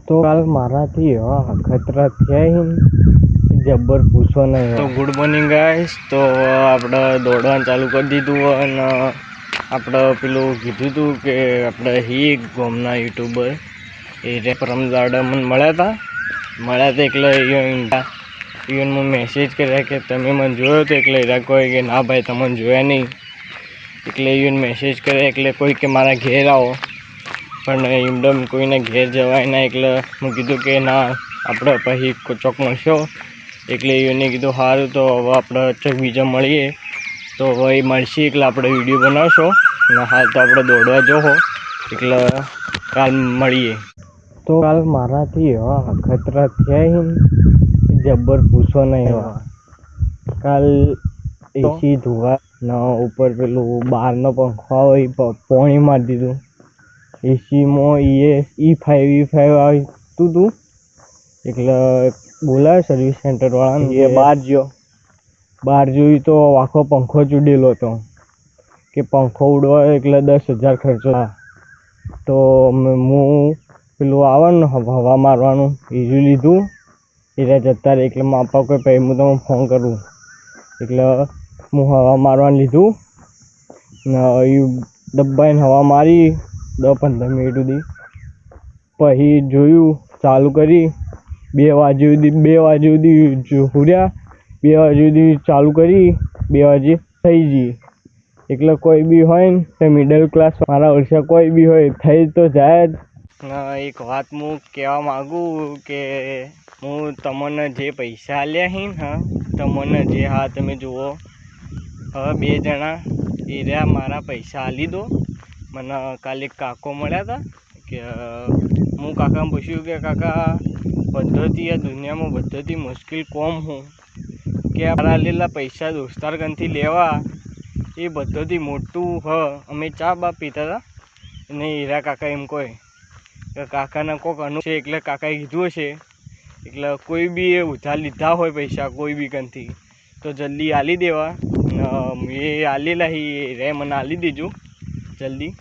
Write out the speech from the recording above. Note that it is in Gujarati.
તો કાલ મારાથી ખતરા થયા જબ્બર પૂછો નહીં. તો ગુડ મોર્નિંગ ગાઈસ. તો આપણે દોડવાનું ચાલુ કરી દીધું અને આપણે પેલું કીધું હતું કે આપણે ગોમના યુટ્યુબર એ પરમદાડા મને મળ્યા હતા એટલે ઈવન મેસેજ કર્યા કે તમે મને જોયો હતો, એટલે એરા કોઈ કે ના ભાઈ તમને જોયા નહીં, એટલે ઈવન મેસેજ કર્યા એટલે કોઈ કે મારા ઘેર આવો, પણ એમડમ કોઈને ઘેર જવાય ના, એટલે હું કીધું કે ના આપણે પછી ચોક મળશો, એટલે એને કીધું સારું તો હવે આપણે ચોક બીજા મળીએ, તો હવે એ મળશે એટલે આપણે વિડીયો બનાવશો અને હાલ તો આપણે દોડવા જોહો એટલે કાલ મળીએ. તો કાલ મારાથી ખતરા થયા જબ્બર પૂછો નહીં. કાલ એસી ધોવા ના ઉપર પેલું બહારનો પંખો આવે એ પોણી મારી દીધું. એસીમાં E5 આવતું હતું, એટલે બોલાવે સર્વિસ સેન્ટરવાળાને, એ બહાર જોયું તો આખો પંખો જ ઉડેલો હતો, કે પંખો ઉડવા એટલે 10,000 ખર્ચો. તો હું પેલું આવે ને હવા મારવાનું એ લીધું, એટલે જતા રહે, એટલે માપા કોઈ પછી હું તમને ફોન કરું, એટલે હું હવા મારવાનું લીધું ને એ દબાઈને હવા મારી 10-15 મિનિટ સુધી. પછી જોયું ચાલુ કરી 2 વાગે સુધી હુર્યા, 2 વાગે સુધી ચાલુ કરી, 2 વાગે થઈ ગઈ. એટલે કોઈ બી હોય ને તો મિડલ ક્લાસ મારા ઓછા કોઈ બી હોય થઈ તો જાય જ. એક વાત હું કહેવા માગું કે હું તમને જે પૈસા આલ્યા છે ને, તમને જે તમે જુઓ હવે 2 જણા એ રહ્યા મારા પૈસા આલી દો. મને કાલે કાકો મળ્યા હતા કે હું કાકાને પૂછ્યું કે કાકા પદ્ધતિ આ દુનિયામાં પદ્ધતિ મુશ્કેલ કોમ હું કે મારા લીલા પૈસા દોસ્તાર ગણથી લેવા એ પદ્ધતિ મોટું અમે ચા બા પીતા હતા અને હીરા કાકા એમ કહે કે કાકાના કોઈક અનુ છે, એટલે કાકાએ કીધું હશે, એટલે કોઈ બી એ ઉધાર લીધા હોય પૈસા કોઈ બી કંથી તો જલ્દી આલી દેવા. એ આલેલા રે મને આલી દેજો જલ્દી.